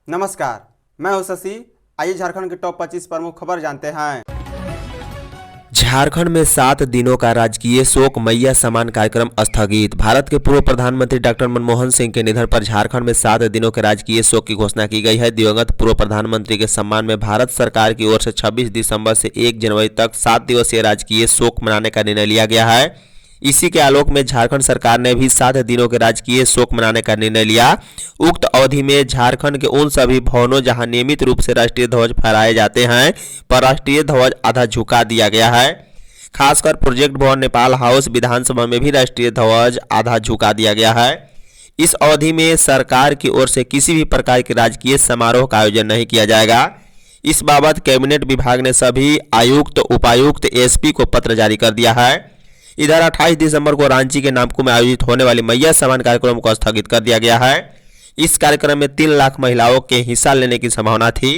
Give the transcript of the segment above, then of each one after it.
नमस्कार, मैं हूं शशि। आइए झारखंड की टॉप 25 प्रमुख खबर जानते हैं। झारखंड में 7 दिनों का राजकीय शोक मैया सम्मान कार्यक्रम स्थगित। भारत के पूर्व प्रधानमंत्री डॉक्टर मनमोहन सिंह के निधन पर झारखंड में 7 दिनों के राजकीय शोक की घोषणा की गई है। दिवंगत पूर्व प्रधानमंत्री के सम्मान में भारत सरकार की ओर से 26 दिसंबर से 1 जनवरी तक 7 दिवसीय राजकीय शोक मनाने का निर्णय लिया गया है। इसी के आलोक में झारखंड सरकार ने भी 7 दिनों के राजकीय शोक मनाने का निर्णय लिया। उक्त अवधि में झारखंड के उन सभी भवनों जहां नियमित रूप से राष्ट्रीय ध्वज फहराए जाते हैं पर राष्ट्रीय ध्वज आधा झुका दिया गया है। खासकर प्रोजेक्ट भवन, नेपाल हाउस, विधानसभा में भी राष्ट्रीय ध्वज आधा झुका दिया गया है। इस अवधि में सरकार की ओर से किसी भी प्रकार के राजकीय समारोह का आयोजन नहीं किया जाएगा। इस बाबत कैबिनेट विभाग ने सभी आयुक्त, उपायुक्त, एसपी को पत्र जारी कर दिया है। इधर 28 दिसंबर को रांची के नामकू में आयोजित होने वाली मैया सम्मान कार्यक्रम को स्थगित कर दिया गया है। इस कार्यक्रम में 3 लाख महिलाओं के हिस्सा लेने की संभावना थी।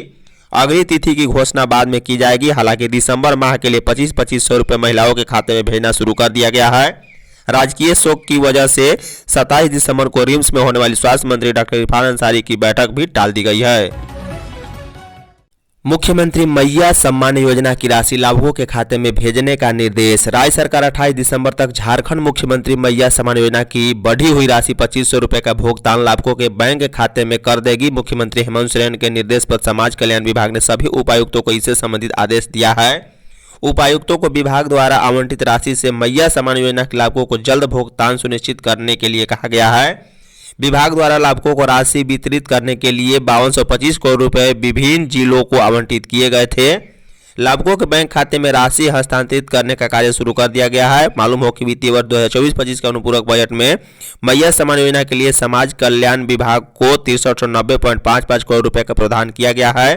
अगली तिथि की घोषणा बाद में की जाएगी। हालांकि दिसंबर माह के लिए 2500 रुपये महिलाओं के खाते में भेजना शुरू कर दिया गया है। राजकीय शोक की वजह से 27 दिसंबर को रिम्स में होने वाली स्वास्थ्य मंत्री डॉक्टर इरफान अंसारी की बैठक भी टाल दी गई है। मुख्यमंत्री मैया सम्मान योजना की राशि लाभुकों के खाते में भेजने का निर्देश। राज्य सरकार 28 दिसंबर तक झारखंड मुख्यमंत्री मैया सम्मान योजना की बढ़ी हुई राशि 2500 रुपये का भुगतान लाभुकों के बैंक खाते में कर देगी। मुख्यमंत्री हेमंत सोरेन के निर्देश पर समाज कल्याण विभाग ने सभी उपायुक्तों को इससे संबंधित आदेश दिया है। उपायुक्तों को विभाग द्वारा आवंटित राशि से मैया सम्मान योजना के लाभुकों को जल्द भुगतान सुनिश्चित करने के लिए कहा गया है। विभाग द्वारा लाभुकों को राशि वितरित करने के लिए 5225 करोड़ रुपए विभिन्न जिलों को आवंटित किए गए थे। लाभुकों के बैंक खाते में राशि हस्तांतरित करने का कार्य शुरू कर दिया गया है। मालूम हो कि वित्तीय वर्ष 2024-25 के अनुपूरक बजट में मैया सम्मान योजना के लिए समाज कल्याण विभाग को 6390.55 करोड़ रुपए का प्रावधान किया गया है।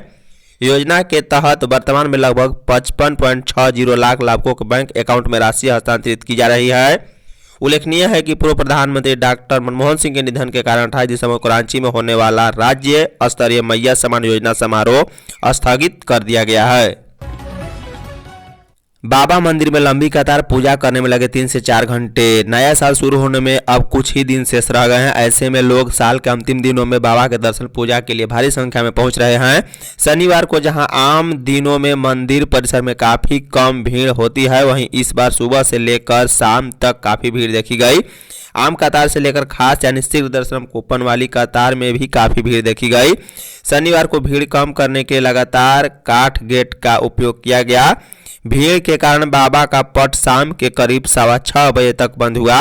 योजना के तहत वर्तमान में लगभग 55.60 लाख लाभुकों के बैंक अकाउंट में राशि हस्तांतरित की जा रही है। उल्लेखनीय है कि पूर्व प्रधानमंत्री डॉक्टर मनमोहन सिंह के निधन के कारण 28 दिसंबर को रांची में होने वाला राज्य स्तरीय मैया सम्मान योजना समारोह स्थगित कर दिया गया है। बाबा मंदिर में लंबी कतार, पूजा करने में लगे 3 से 4 घंटे। नया साल शुरू होने में अब कुछ ही दिन शेष रह गए हैं। ऐसे में लोग साल के अंतिम दिनों में बाबा के दर्शन पूजा के लिए भारी संख्या में पहुंच रहे हैं। शनिवार को जहां आम दिनों में मंदिर परिसर में काफी कम भीड़ होती है, वहीं इस बार सुबह से लेकर शाम तक काफी भीड़ देखी गई। आम कतार से लेकर खास यानी शीघ्र दर्शन कूपन वाली कतार में भी काफी भीड़ देखी गई। शनिवार को भीड़ कम करने के लगातार काठ गेट का उपयोग किया गया। भीड़ के कारण बाबा का पट शाम के करीब 6:15 बजे तक बंद हुआ।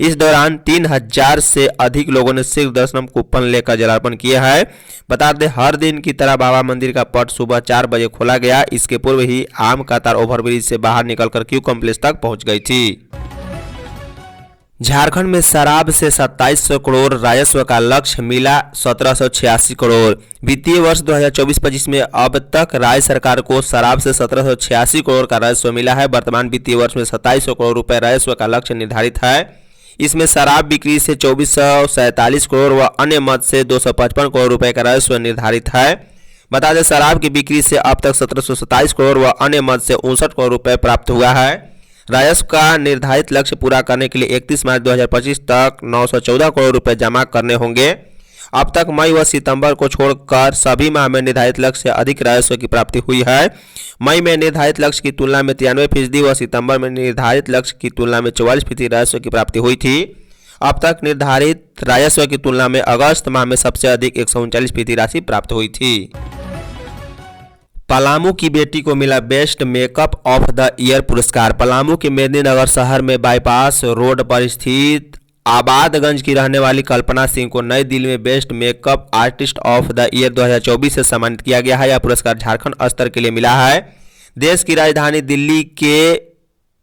इस दौरान 3000 से अधिक लोगों ने शीघ्र दर्शन कूपन लेकर जलार्पण किया है। बता दें, हर दिन की तरह बाबा मंदिर का पट सुबह 4 बजे खोला गया। इसके पूर्व ही आम कतार ओवरब्रिज से बाहर निकलकर क्यू कॉम्प्लेक्स तक पहुंच गई थी। झारखंड में शराब से 2700 करोड़ राजस्व का लक्ष्य मिला 1786 करोड़। वित्तीय वर्ष 2024-25 में अब तक राज्य सरकार को शराब से 1786 करोड़ का राजस्व मिला है। वर्तमान वित्तीय वर्ष में 2700 करोड़ रुपए राजस्व का लक्ष्य निर्धारित है। इसमें शराब बिक्री से 2447 करोड़ व अन्य मद से 255 करोड़ रुपए का राजस्व निर्धारित है। बता दें, शराब की बिक्री से अब तक 1727 करोड़ व अन्य मद से 59 करोड़ रुपए प्राप्त हुआ है। राजस्व का निर्धारित लक्ष्य पूरा करने के लिए 31 मार्च 2025 तक 914 करोड़ रुपए जमा करने होंगे। अब तक मई व सितंबर को छोड़कर सभी माह में निर्धारित लक्ष्य से अधिक राजस्व की प्राप्ति हुई है। मई में निर्धारित लक्ष्य की तुलना में 93% व सितंबर में निर्धारित लक्ष्य की तुलना में 44% राजस्व की प्राप्ति हुई थी। अब तक निर्धारित राजस्व की तुलना में अगस्त माह में सबसे अधिक 139% राशि प्राप्त हुई थी। पलामू की बेटी को मिला best makeup of the year पुरस्कार। पलामू के मेदिनीनगर शहर में बाईपास रोड पर स्थित आबादगंज की रहने वाली कल्पना सिंह को नई दिल्ली में best makeup artist of the year 2024 से सम्मानित किया गया है। यह पुरस्कार झारखंड स्तर के लिए मिला है। देश की राजधानी दिल्ली के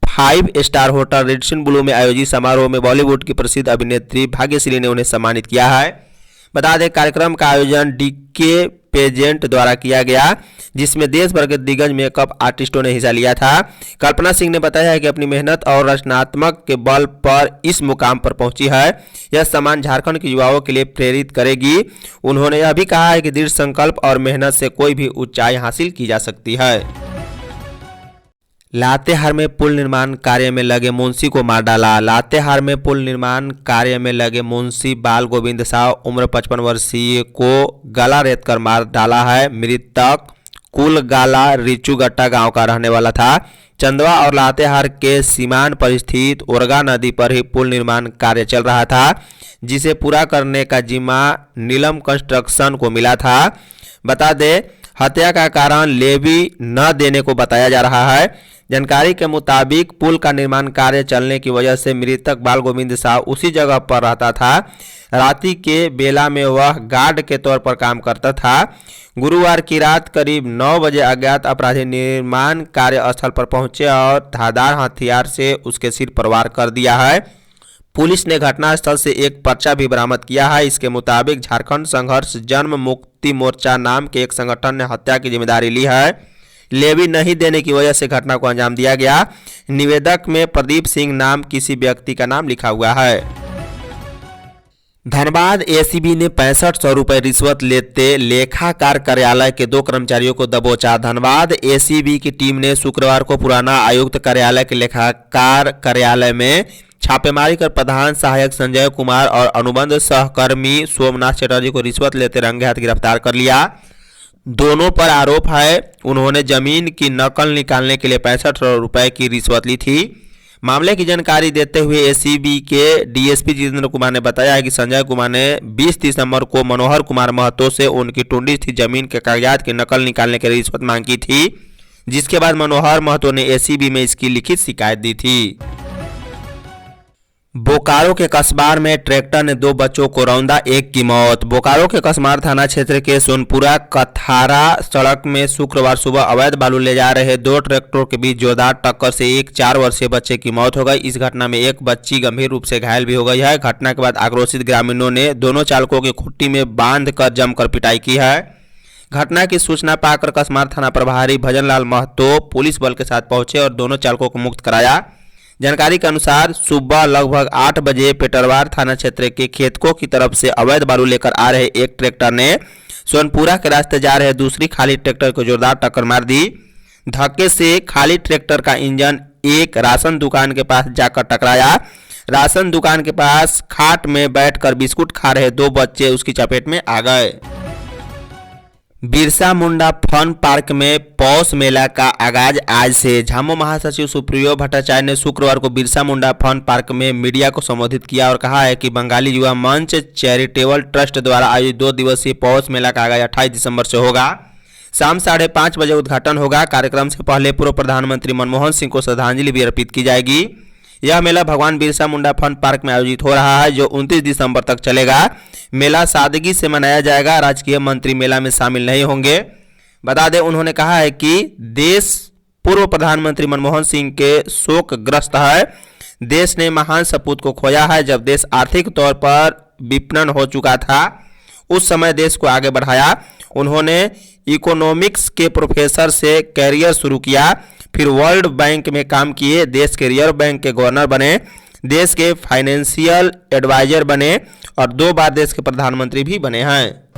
5 स्टार होटल रेडिसन ब्लू में आयोजित समारोह में बॉलीवुड की प्रसिद्ध अभिनेत्री भाग्यश्री ने उन्हें सम्मानित किया है। बता दें, कार्यक्रम का आयोजन डीके पेजेंट द्वारा किया गया, जिसमें देश भर के दिग्गज मेकअप आर्टिस्टों ने हिस्सा लिया था। कल्पना सिंह ने बताया है कि अपनी मेहनत और रचनात्मक के बल पर इस मुकाम पर पहुंची है। यह सम्मान झारखंड के युवाओं के लिए प्रेरित करेगी। उन्होंने यह भी कहा है कि दृढ़ संकल्प और मेहनत से कोई भी ऊंचाई हासिल की जा सकती है। लातेहार में पुल निर्माण कार्य में लगे मुंशी को मार डाला। लातेहार में पुल निर्माण कार्य में लगे मुंशी बाल गोविंद शाह उम्र 55 वर्षीय को गला रेत कर मार डाला है। मृतक कुलगाला रिचुगट्टा गांव का रहने वाला था। चंदवा और लातेहार के सीमांत पर स्थित उरगा नदी पर ही पुल निर्माण कार्य चल रहा था, जिसे पूरा करने का जिम्मा नीलम कंस्ट्रक्शन को मिला था। बता दें, हत्या का कारण लेवी न देने को बताया जा रहा है। जानकारी के मुताबिक पुल का निर्माण कार्य चलने की वजह से मृतक बाल गोविंद शाह उसी जगह पर रहता था। रात्रि के बेला में वह गार्ड के तौर पर काम करता था। गुरुवार की रात करीब 9 बजे अज्ञात अपराधी निर्माण कार्य स्थल पर पहुंचे और धारदार हथियार से उसके सिर पर वार कर दिया है। पुलिस ने घटनास्थल से एक पर्चा भी बरामद किया है। इसके मुताबिक झारखंड संघर्ष जन्म मुक्ति मोर्चा नाम के एक संगठन ने हत्या की जिम्मेदारी ली है। लेवी नहीं देने की वजह से घटना को अंजाम दिया गया। निवेदक में प्रदीप सिंह नाम किसी व्यक्ति का नाम लिखा हुआ है। धनबाद एसीबी ने 6500 रुपए रिश्वत लेते लेखाकार कार्यालय के 2 कर्मचारियों को दबोचा। धनबाद एसीबी की टीम ने शुक्रवार को पुराना आयुक्त कार्यालय के लेखाकार कार्यालय में छापेमारी कर प्रधान सहायक संजय कुमार और अनुबंध सहकर्मी सोमनाथ चटर्जी को रिश्वत लेते रंगे हाथ गिरफ्तार कर लिया। दोनों पर आरोप है उन्होंने जमीन की नकल निकालने के लिए 6500 रुपए की रिश्वत ली थी। मामले की जानकारी देते हुए एसीबी के डीएसपी जितेंद्र कुमार ने बताया कि संजय कुमार ने 20 दिसंबर को मनोहर कुमार महतो से उनकी टुंडी स्थित जमीन के कागजात की नकल निकालने के लिए रिश्वत मांगी थी, जिसके बाद मनोहर महतो ने एसीबी में इसकी लिखित शिकायत दी थी। बोकारो के कसबार में ट्रैक्टर ने 2 बच्चों को रौंदा, 1 की मौत। बोकारो के कसबार थाना क्षेत्र के सोनपुरा कथारा सड़क में शुक्रवार सुबह अवैध बालू ले जा रहे 2 ट्रैक्टरों के बीच जोरदार टक्कर से एक 4 वर्षीय बच्चे की मौत हो गई। इस घटना में एक बच्ची गंभीर रूप से घायल भी हो गई है। घटना के बाद आक्रोशित ग्रामीणों ने दोनों चालकों की खुट्टी में बांध कर जमकर पिटाई की है। घटना की सूचना पाकर कसबार थाना प्रभारी भजनलाल महतो पुलिस बल के साथ पहुंचे और दोनों चालकों को मुक्त कराया। जानकारी के अनुसार सुबह लगभग 8 बजे पेटरवार थाना क्षेत्र के खेतकों की तरफ से अवैध बालू लेकर आ रहे एक ट्रैक्टर ने सोनपुरा के रास्ते जा रहे दूसरी खाली ट्रैक्टर को जोरदार टक्कर मार दी। धक्के से खाली ट्रैक्टर का इंजन एक राशन दुकान के पास जाकर टकराया। राशन दुकान के पास खाट में बैठकर बिस्कुट खा रहे 2 बच्चे उसकी चपेट में आ गए। बिरसा मुंडा फन पार्क में पौष मेला का आगाज आज से। झामो महासचिव सुप्रियो भट्टाचार्य ने शुक्रवार को बिरसा मुंडा फन पार्क में मीडिया को संबोधित किया और कहा है कि बंगाली युवा मंच चैरिटेबल ट्रस्ट द्वारा आयोजित 2 दिवसीय पौष मेला का आगाज 28 दिसंबर से होगा। शाम 5:30 बजे उद्घाटन होगा। कार्यक्रम से पहले पूर्व प्रधानमंत्री मनमोहन सिंह को श्रद्धांजलि भी अर्पित की जाएगी। यह मेला भगवान बिरसा मुंडा फन पार्क में आयोजित हो रहा है, जो 29 दिसंबर तक चलेगा। मेला सादगी से मनाया जाएगा। राजकीय मंत्री मेला में शामिल नहीं होंगे। बता दें, उन्होंने कहा है कि देश पूर्व प्रधानमंत्री मनमोहन सिंह के शोकग्रस्त है। देश ने महान सपूत को खोया है। जब देश आर्थिक तौर पर विपन्न हो चुका था, उस समय देश को आगे बढ़ाया। उन्होंने इकोनॉमिक्स के प्रोफेसर से कैरियर शुरू किया, फिर वर्ल्ड बैंक में काम किए, देश के रिजर्व बैंक के गवर्नर बने, देश के फाइनेंशियल एडवाइजर बने और 2 बार देश के प्रधानमंत्री भी बने हैं।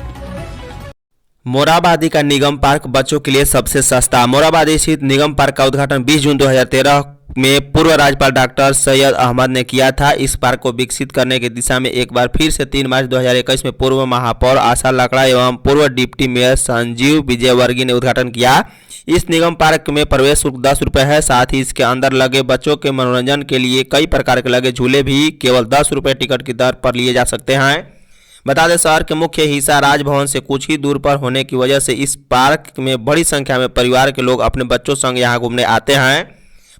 मोराबादी का निगम पार्क बच्चों के लिए सबसे सस्ता। मोराबादी स्थित निगम पार्क का उद्घाटन 20 जून 2013 में पूर्व राज्यपाल डॉक्टर सैयद अहमद ने किया था। इस पार्क को विकसित करने की दिशा में एक बार फिर से 3 मार्च 2021 में पूर्व महापौर आशा लकड़ा एवं पूर्व डिप्टी मेयर संजीव विजयवर्गीय ने उद्घाटन किया। इस निगम पार्क में प्रवेश शुल्क 10 रुपये है। साथ ही इसके अंदर लगे बच्चों के मनोरंजन के लिए कई प्रकार के लगे झूले भी केवल 10 रुपये टिकट की दर पर लिए जा सकते हैं। बता दें, शहर के मुख्य हिस्सा राजभवन से कुछ ही दूर पर होने की वजह से इस पार्क में बड़ी संख्या में परिवार के लोग अपने बच्चों संग यहाँ घूमने आते हैं।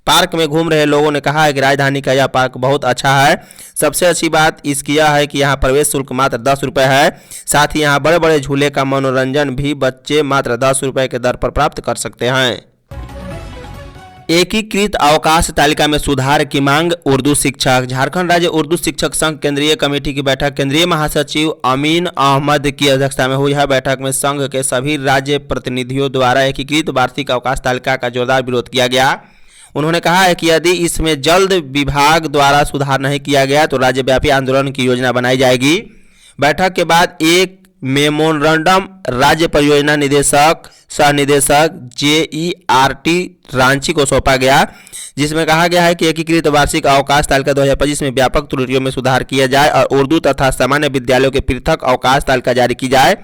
पार्क में घूम रहे लोगों ने कहा है कि राजधानी का यह पार्क बहुत अच्छा है। सबसे अच्छी बात इसकी यह है कि यहाँ प्रवेश शुल्क मात्र 10 रुपये है। साथ ही यहाँ बड़े बड़े झूले का मनोरंजन भी बच्चे मात्र 10 रुपये के दर पर प्राप्त कर सकते हैं। एकीकृत अवकाश तालिका में सुधार की मांग, उर्दू शिक्षक। झारखंड राज्य उर्दू शिक्षक संघ केंद्रीय कमेटी की बैठक केंद्रीय महासचिव अमीन अहमद की अध्यक्षता में हुई है। बैठक में संघ के सभी राज्य प्रतिनिधियों द्वारा एकीकृत वार्षिक अवकाश तालिका का जोरदार विरोध किया गया। उन्होंने कहा है कि यदि इसमें जल्द विभाग द्वारा सुधार नहीं किया गया तो राज्यव्यापी आंदोलन की योजना बनाई जाएगी। बैठक के बाद एक मेमोरेंडम राज्य परियोजना निदेशक सह निदेशक JERT रांची को सौंपा गया, जिसमें कहा गया है कि एकीकृत वार्षिक अवकाश तालिका 2025 में व्यापक त्रुटियों में सुधार किया जाए और उर्दू तथा सामान्य विद्यालयों के पृथक अवकाश तालिका जारी की जाए।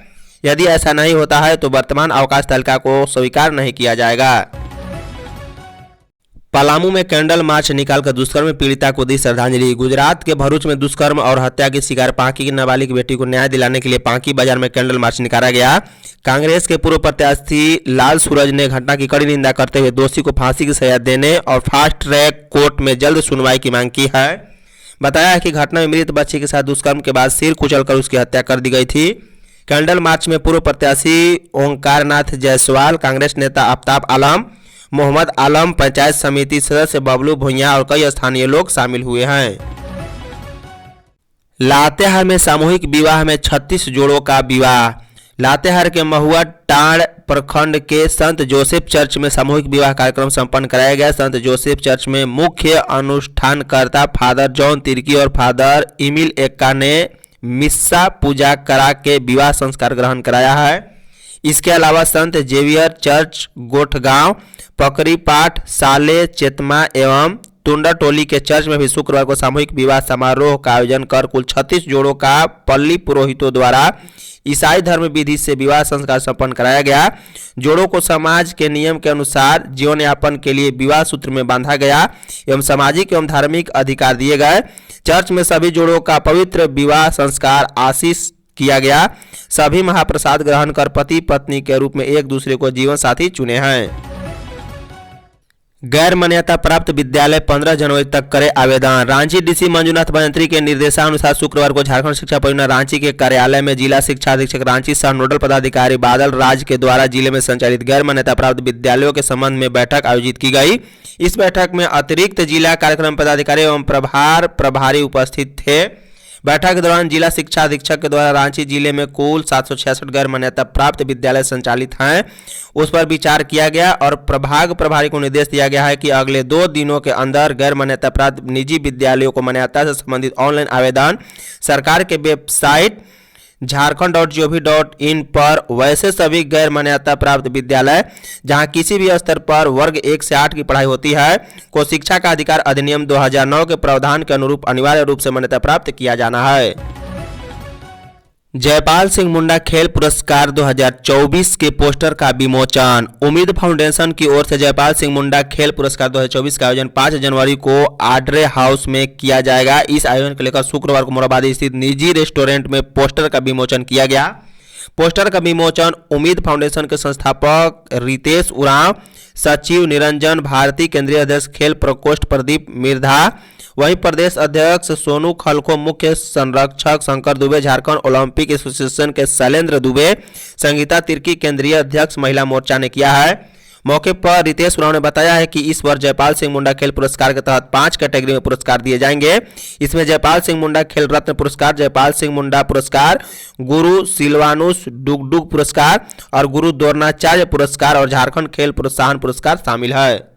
यदि ऐसा नहीं होता है तो वर्तमान अवकाश तालिका को स्वीकार नहीं किया जाएगा। पलामू में कैंडल मार्च निकालकर दुष्कर्म पीड़िता को दी श्रद्धांजलि। गुजरात के भरूच में दुष्कर्म और हत्या की शिकार पांकी की नाबालिग बेटी को न्याय दिलाने के लिए पांकी बाजार में कैंडल मार्च निकाला गया। कांग्रेस के पूर्व प्रत्याशी लाल सूरज ने घटना की कड़ी निंदा करते हुए दोषी को फांसी की सजा देने और फास्ट ट्रैक कोर्ट में जल्द सुनवाई की मांग की है। बताया है कि घटना में मृत बच्ची के साथ दुष्कर्म के बाद सिर कुचलकर उसकी हत्या कर दी गई थी। कैंडल मार्च में पूर्व प्रत्याशी ओंकारनाथ जायसवाल, कांग्रेस नेता आफ्ताब आलम, मोहम्मद आलम, पंचायत समिति सदस्य बबलू भुइयां और कई स्थानीय लोग शामिल हुए हैं। लातेहार में सामूहिक विवाह में 36 जोड़ों का विवाह। लातेहार के महुआ टांड़ प्रखंड के संत जोसेफ चर्च में सामूहिक विवाह कार्यक्रम संपन्न कराया गया। संत जोसेफ चर्च में मुख्य अनुष्ठानकर्ता फादर जॉन तिर्की और फादर इमिल एक्का ने मिस्सा पूजा करा के विवाह संस्कार ग्रहण कराया है। इसके अलावा संत जेवियर चर्च गोठगांव, पकरी पाठ, साले, चेतमा एवं टुंडा टोली के चर्च में भी शुक्रवार को सामूहिक विवाह समारोह का आयोजन कर कुल 36 जोड़ों का पल्ली पुरोहितों द्वारा ईसाई धर्म विधि से विवाह संस्कार संपन्न कराया गया। जोड़ों को समाज के नियम के अनुसार जीवन यापन के लिए विवाह सूत्र में बांधा गया एवं सामाजिक एवं धार्मिक अधिकार दिए गए। चर्च में सभी जोड़ों का पवित्र विवाह संस्कार आशीष किया गया। सभी महाप्रसाद ग्रहण कर पति पत्नी के रूप में एक दूसरे को जीवन साथी चुने हैं। गैर मान्यता प्राप्त विद्यालय 15 जनवरी तक करे आवेदन। रांची डीसी मंजूनाथ बनंत्री के निर्देशानुसार शुक्रवार को झारखंड शिक्षा परियोजना रांची के कार्यालय में जिला शिक्षा अधीक्षक रांची सह नोडल पदाधिकारी बादल राज के द्वारा जिले में संचालित गैर मान्यता प्राप्त विद्यालयों के संबंध में बैठक आयोजित की गई। इस बैठक में अतिरिक्त जिला कार्यक्रम पदाधिकारी एवं प्रभारी उपस्थित थे। बैठक के दौरान जिला शिक्षा अधीक्षक के द्वारा रांची जिले में कुल 766 गैर मान्यता प्राप्त विद्यालय संचालित हैं, उस पर विचार किया गया और प्रभाग प्रभारी को निर्देश दिया गया है कि अगले 2 दिनों के अंदर गैर मान्यता प्राप्त निजी विद्यालयों को मान्यता से संबंधित ऑनलाइन आवेदन सरकार के वेबसाइट झारखंड.gov.in पर वैसे सभी गैर मान्यता प्राप्त विद्यालय जहां किसी भी स्तर पर वर्ग 1 से 8 की पढ़ाई होती है को शिक्षा का अधिकार अधिनियम 2009 के प्रावधान के अनुरूप अनिवार्य रूप से मान्यता प्राप्त किया जाना है। जयपाल सिंह मुंडा खेल पुरस्कार 2024 के पोस्टर का विमोचन। उम्मीद फाउंडेशन की ओर से जयपाल सिंह मुंडा खेल पुरस्कार 2024 का आयोजन 5 जनवरी को आड्रे हाउस में किया जाएगा। इस आयोजन को लेकर शुक्रवार को मोराबादी स्थित निजी रेस्टोरेंट में पोस्टर का विमोचन किया गया। पोस्टर का विमोचन उम्मीद फाउंडेशन के संस्थापक रितेश उरांव, सचिव निरंजन भारती, केंद्रीय अध्यक्ष खेल प्रकोष्ठ प्रदीप मिर्धा, वहीं प्रदेश अध्यक्ष सोनू खलखो, मुख्य संरक्षक शंकर दुबे, झारखंड ओलंपिक एसोसिएशन के शैलेंद्र दुबे, संगीता तिर्की, केंद्रीय अध्यक्ष महिला मोर्चा ने किया है। मौके पर रितेश उरांव ने बताया है कि इस वर्ष जयपाल सिंह मुंडा खेल पुरस्कार के तहत 5 कैटेगरी में पुरस्कार दिए जाएंगे। इसमें जयपाल सिंह मुंडा खेल रत्न पुरस्कार, जयपाल सिंह मुंडा पुरस्कार, गुरु सिलवानुस डुगडुग पुरस्कार और गुरु द्रोणाचार्य पुरस्कार और झारखंड खेल प्रोत्साहन पुरस्कार शामिल है।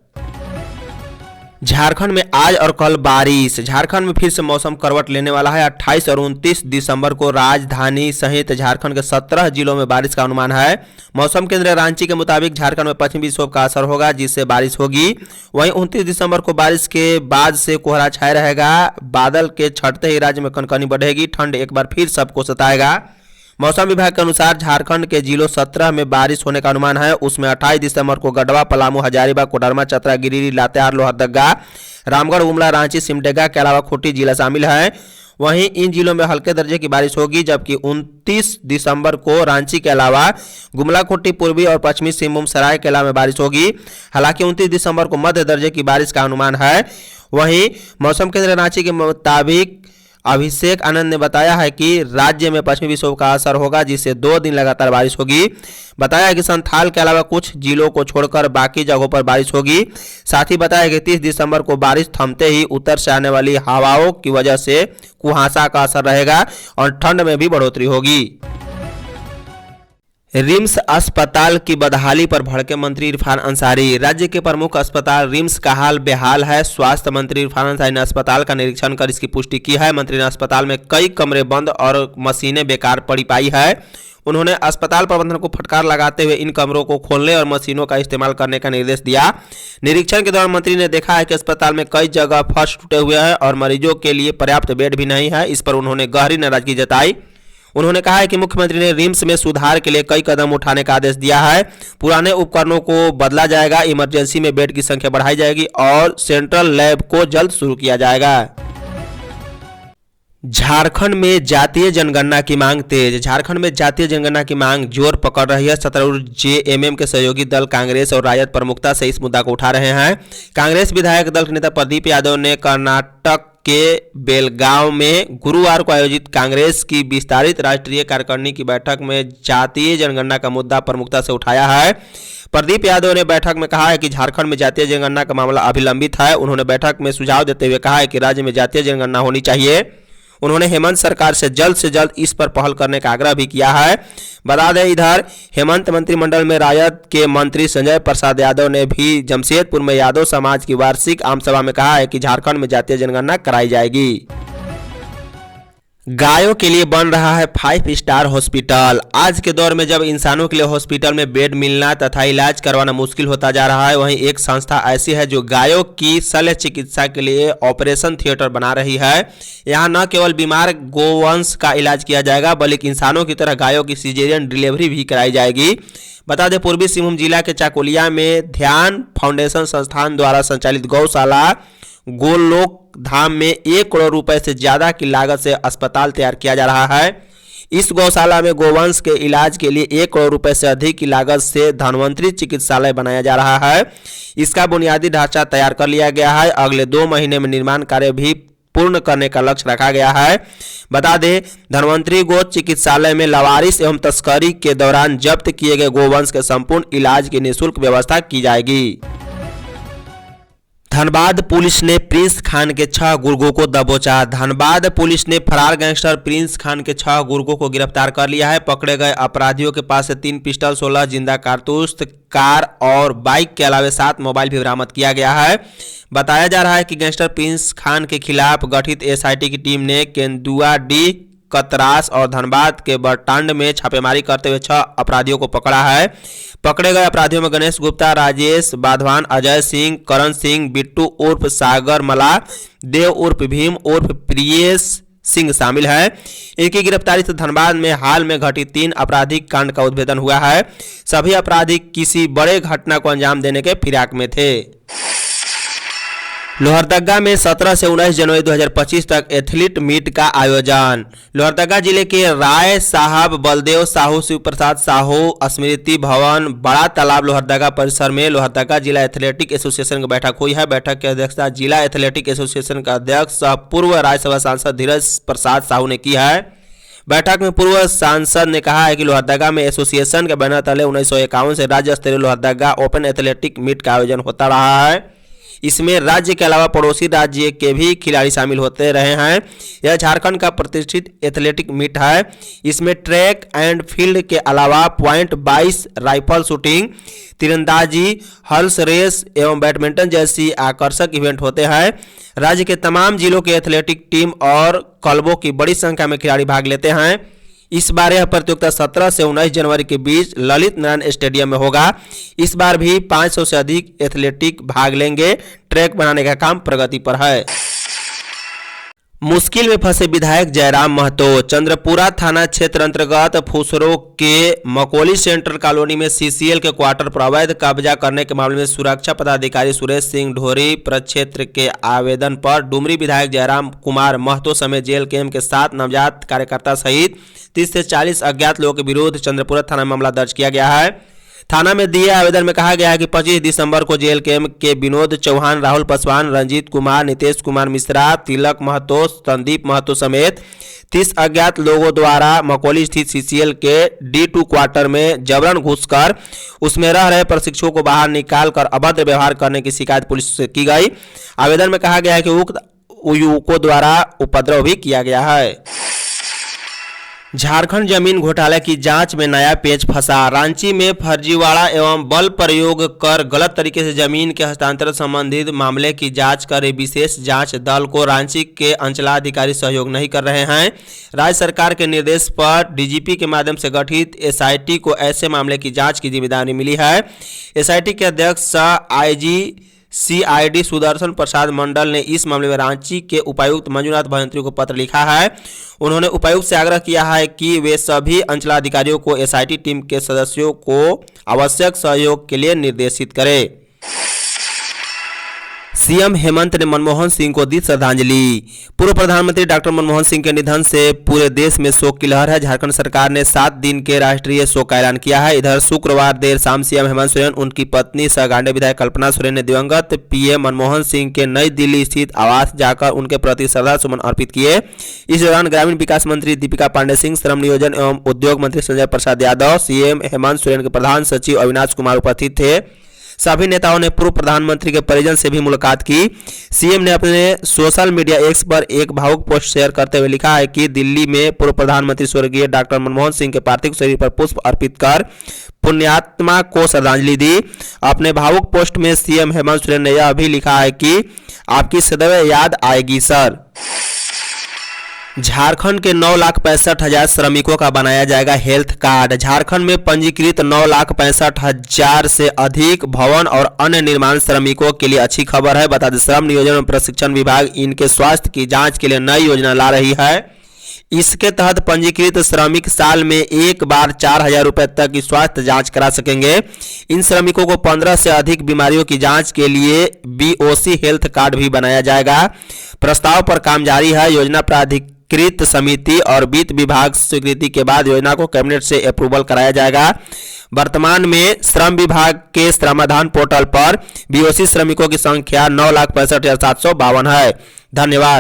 झारखंड में आज और कल बारिश। झारखंड में फिर से मौसम करवट लेने वाला है। 28 और 29 दिसंबर को राजधानी सहित झारखंड के 17 जिलों में बारिश का अनुमान है। मौसम केंद्र रांची के मुताबिक झारखंड में पश्चिमी विक्षोभ का असर होगा, जिससे बारिश होगी। वहीं 29 दिसंबर को बारिश के बाद से कोहरा छाया रहेगा। बादल के छटते ही राज्य में कनकनी बढ़ेगी। ठंड एक बार फिर सबको सताएगा। मौसम विभाग के अनुसार झारखंड के जिलों 17 में बारिश होने का अनुमान है। उसमें 28 दिसंबर को गढ़वा, पलामू, हजारीबाग, कोडरमा, चतरा, गिरिडीह, लातेहार, लोहरदगा, रामगढ़, गुमला, रांची, सिमडेगा के अलावा खूंटी जिला शामिल है। वहीं इन जिलों में हल्के दर्जे की बारिश होगी, जबकि 29 दिसंबर को रांची के अलावा गुमला, खूंटी, पूर्वी और पश्चिमी सिंहभूम, सरायकेला में बारिश होगी। हालांकि 29 दिसंबर को मध्य दर्जे की बारिश का अनुमान है। वहीं मौसम केंद्र रांची के मुताबिक अभिषेक आनंद ने बताया है कि राज्य में पश्चिमी विक्षोभ का असर होगा, जिससे 2 दिन लगातार बारिश होगी। बताया है कि संथाल के अलावा कुछ जिलों को छोड़कर बाकी जगहों पर बारिश होगी। साथ ही बताया कि 30 दिसंबर को बारिश थमते ही उत्तर से आने वाली हवाओं की वजह से कुहासा का असर रहेगा और ठंड में भी बढ़ोतरी होगी। रिम्स अस्पताल की बदहाली पर भड़के मंत्री इरफान अंसारी। राज्य के प्रमुख अस्पताल रिम्स का हाल बेहाल है। स्वास्थ्य मंत्री इरफान अंसारी ने अस्पताल का निरीक्षण कर इसकी पुष्टि की है। मंत्री ने अस्पताल में कई कमरे बंद और मशीनें बेकार पड़ी पाई है। उन्होंने अस्पताल प्रबंधन को फटकार लगाते हुए इन कमरों को खोलने और मशीनों का इस्तेमाल करने का निर्देश दिया। निरीक्षण के दौरान मंत्री ने देखा है कि अस्पताल में कई जगह फर्श टूटे हुए हैं और मरीजों के लिए पर्याप्त बेड भी नहीं है। इस पर उन्होंने गहरी नाराजगी जताई। उन्होंने कहा है कि मुख्यमंत्री ने रिम्स में सुधार के लिए कई कदम उठाने का आदेश दिया है। पुराने उपकरणों को बदला जाएगा, इमरजेंसी में बेड की संख्या बढ़ाई जाएगी और सेंट्रल लैब को जल्द शुरू किया जाएगा। झारखंड में जातीय जनगणना की मांग तेज। झारखंड में जातीय जनगणना की मांग जोर पकड़ रही है। सत्तारूढ़ जेएमएम के सहयोगी दल कांग्रेस और राजद प्रमुखता से इस मुद्दा को उठा रहे हैं। कांग्रेस विधायक दल के नेता प्रदीप यादव ने कर्नाटक के बेलगांव में गुरुवार को आयोजित कांग्रेस की विस्तारित राष्ट्रीय कार्यकारिणी की बैठक में जातीय जनगणना का मुद्दा प्रमुखता से उठाया है। प्रदीप यादव ने बैठक में कहा है कि झारखंड में जातीय जनगणना का मामला अभी लंबित है। उन्होंने बैठक में सुझाव देते हुए कहा है कि राज्य में जातीय जनगणना होनी चाहिए। उन्होंने हेमंत सरकार से जल्द इस पर पहल करने का आग्रह भी किया है। बता दें, इधर हेमंत मंत्रिमंडल में राजद के मंत्री संजय प्रसाद यादव ने भी जमशेदपुर में यादव समाज की वार्षिक आमसभा में कहा है कि झारखंड में जातीय जनगणना कराई जाएगी। गायों के लिए बन रहा है 5 स्टार हॉस्पिटल। आज के दौर में जब इंसानों के लिए हॉस्पिटल में बेड मिलना तथा इलाज करवाना मुश्किल होता जा रहा है, वहीं एक संस्था ऐसी है जो गायों की शल्य चिकित्सा के लिए ऑपरेशन थिएटर बना रही है। यहां न केवल बीमार गोवंश का इलाज किया जाएगा बल्कि इंसानों की तरह गायों की सिजेरियन डिलीवरी भी कराई जाएगी। बता दें, पूर्वी सिंहभूम जिला के चाकुलिया में ध्यान फाउंडेशन संस्थान द्वारा संचालित गौशाला गोलोक धाम में 1 करोड़ रुपए से ज्यादा की लागत से अस्पताल तैयार किया जा रहा है। इस गौशाला में गोवंश के इलाज के लिए 1 करोड़ रुपए से अधिक की लागत से धन्वंतरी चिकित्सालय बनाया जा रहा है। इसका बुनियादी ढांचा तैयार कर लिया गया है। अगले 2 महीने में निर्माण कार्य भी पूर्ण करने का लक्ष्य रखा गया है। बता दें, धन्वंतरी गो चिकित्सालय में लवारिस एवं तस्करी के दौरान जब्त किए गए गोवंश के संपूर्ण इलाज की निःशुल्क व्यवस्था की जाएगी। धनबाद पुलिस ने प्रिंस खान के 6 गुर्गों को दबोचा। धनबाद पुलिस ने फरार गैंगस्टर प्रिंस खान के 6 गुर्गों को गिरफ्तार कर लिया है। पकड़े गए अपराधियों के पास से 3 पिस्टल, 16 जिंदा कारतूस, कार और बाइक के अलावा 7 मोबाइल भी बरामद किया गया है। बताया जा रहा है कि गैंगस्टर प्रिंस खान के खिलाफ गठित एसआईटी की टीम ने केंदुआ डी, कतरास और धनबाद के बरटांड में छापेमारी करते हुए 6 अपराधियों को पकड़ा है। पकड़े गए अपराधियों में गणेश गुप्ता, राजेश बाधवान, अजय सिंह, करण सिंह, बिट्टू उर्फ सागर मला, देव उर्फ भीम उर्फ प्रियेश सिंह शामिल है। इनकी गिरफ्तारी से धनबाद में हाल में घटित 3 आपराधिक कांड का उद्भेदन हुआ है। सभी अपराधी किसी बड़े घटना को अंजाम देने के फिराक में थे। लोहरदगा में 17 से 19 जनवरी 2025 तक एथलीट मीट का आयोजन। लोहरदगा जिले के राय साहब बलदेव साहू शिव प्रसाद साहू स्मृति भवन बड़ा तालाब लोहरदगा परिसर में लोहरदगा जिला एथलेटिक एसोसिएशन की बैठक हुई है। बैठक की अध्यक्षता जिला एथलेटिक एसोसिएशन का अध्यक्ष पूर्व राज्यसभा सांसद धीरज प्रसाद साहू ने की है। बैठक में पूर्व सांसद ने कहा है कि लोहरदगा में एसोसिएशन के बैनर तले 1951 से राज्य स्तरीय लोहरदगा ओपन एथलेटिक मीट का आयोजन होता रहा है। इसमें राज्य के अलावा पड़ोसी राज्य के भी खिलाड़ी शामिल होते रहे हैं। यह झारखंड का प्रतिष्ठित एथलेटिक मीट है। इसमें ट्रैक एंड फील्ड के अलावा पॉइंट 22, राइफल शूटिंग, तीरंदाजी, हर्स रेस एवं बैडमिंटन जैसी आकर्षक इवेंट होते हैं। राज्य के तमाम जिलों के एथलेटिक टीम और क्लबों की बड़ी संख्या में खिलाड़ी भाग लेते हैं। इस बार यह प्रतियोगिता 17 से 19 जनवरी के बीच ललित नारायण स्टेडियम में होगा। इस बार भी 500 से अधिक एथलेटिक भाग लेंगे। ट्रैक बनाने का काम प्रगति पर है। मुश्किल में फंसे विधायक जयराम महतो। चंद्रपुरा थाना क्षेत्र अंतर्गत फुसरो के मकोली सेंट्रल कॉलोनी में सीसीएल के क्वार्टर पर अवैध कब्जा करने के मामले में सुरक्षा पदाधिकारी सुरेश सिंह ढोरी प्रक्षेत्र के आवेदन पर डुमरी विधायक जयराम कुमार महतो समेत जेल कैंप के 7 नवजात कार्यकर्ता सहित 30 से 40 अज्ञात लोगों के विरुद्ध चंद्रपुरा थाना में मामला दर्ज किया गया है। थाना में दिए आवेदन में कहा गया है कि 25 दिसंबर को जेल कैंप के विनोद चौहान, राहुल पासवान, रंजीत कुमार, नितेश कुमार मिश्रा, तिलक महतो, संदीप महतो समेत 30 अज्ञात लोगों द्वारा मकोली स्थित सीसीएल के D2 क्वार्टर में जबरन घुसकर उसमें रह रहे प्रशिक्षुओं को बाहर निकाल कर अभद्र व्यवहार करने की शिकायत पुलिस से की गई। आवेदन में कहा गया है कि उक्त युवकों द्वारा उपद्रव भी किया गया है। झारखंड जमीन घोटाले की जांच में नया पेच फंसा। रांची में फर्जीवाड़ा एवं बल प्रयोग कर गलत तरीके से जमीन के हस्तांतरण संबंधित मामले की जांच कर विशेष जांच दल को रांची के अंचलाधिकारी सहयोग नहीं कर रहे हैं। राज्य सरकार के निर्देश पर डीजीपी के माध्यम से गठित एसआईटी को ऐसे मामले की जांच की जिम्मेदारी मिली है। एसआईटी के अध्यक्ष आईजी सीआईडी सुदर्शन प्रसाद मंडल ने इस मामले में रांची के उपायुक्त मंजुनाथ भजंत्री को पत्र लिखा है। उन्होंने उपायुक्त से आग्रह किया है कि वे सभी अंचलाधिकारियों को एसआईटी टीम के सदस्यों को आवश्यक सहयोग के लिए निर्देशित करें। सीएम हेमंत ने मनमोहन सिंह को दी श्रद्धांजलि। पूर्व प्रधानमंत्री डॉक्टर मनमोहन सिंह के निधन से पूरे देश में शोक की लहर है। झारखंड सरकार ने 7 दिन के राष्ट्रीय शोक का ऐलान किया है। इधर शुक्रवार देर शाम सीएम हेमंत सोरेन, उनकी पत्नी सह गांडे विधायक कल्पना सोरेन ने दिवंगत पीएम मनमोहन सिंह के नई दिल्ली स्थित आवास जाकर उनके प्रति श्रद्धा सुमन अर्पित किए। इस दौरान ग्रामीण विकास मंत्री दीपिका पांडे सिंह, श्रम नियोजन एवं उद्योग मंत्री संजय प्रसाद यादव, सीएम हेमंत सोरेन के प्रधान सचिव अविनाश कुमार उपस्थित थे। सभी नेताओं ने पूर्व प्रधानमंत्री के परिजन से भी मुलाकात की। सीएम ने अपने सोशल मीडिया एक्स पर एक भावुक पोस्ट शेयर करते हुए लिखा है कि दिल्ली में पूर्व प्रधानमंत्री स्वर्गीय डॉक्टर मनमोहन सिंह के पार्थिव शरीर पर पुष्प अर्पित कर पुण्यात्मा को श्रद्धांजलि दी। अपने भावुक पोस्ट में सीएम हेमंत सोरेन ने यह भी लिखा है कि आपकी सदैव याद आएगी सर। झारखंड के 9,65,000 श्रमिकों का बनाया जाएगा हेल्थ कार्ड। झारखंड में पंजीकृत 9,65,000 से अधिक भवन और अन्य निर्माण श्रमिकों के लिए अच्छी खबर है। बता दें, श्रम नियोजन एवं प्रशिक्षण विभाग इनके स्वास्थ्य की जांच के लिए नई योजना ला रही है। इसके तहत पंजीकृत श्रमिक साल में एक बार 4,000 रुपए तक की स्वास्थ्य जांच करा सकेंगे। इन श्रमिकों को 15 से अधिक बीमारियों की जांच के लिए बीओसी हेल्थ कार्ड भी बनाया जाएगा। प्रस्ताव पर काम जारी है। योजना प्राधिकृत समिति और वित्त विभाग स्वीकृति के बाद योजना को कैबिनेट से अप्रूवल कराया जाएगा। वर्तमान में श्रम विभाग के श्रमाधान पोर्टल पर बीओसी श्रमिकों की संख्या 9,65,752 है। धन्यवाद।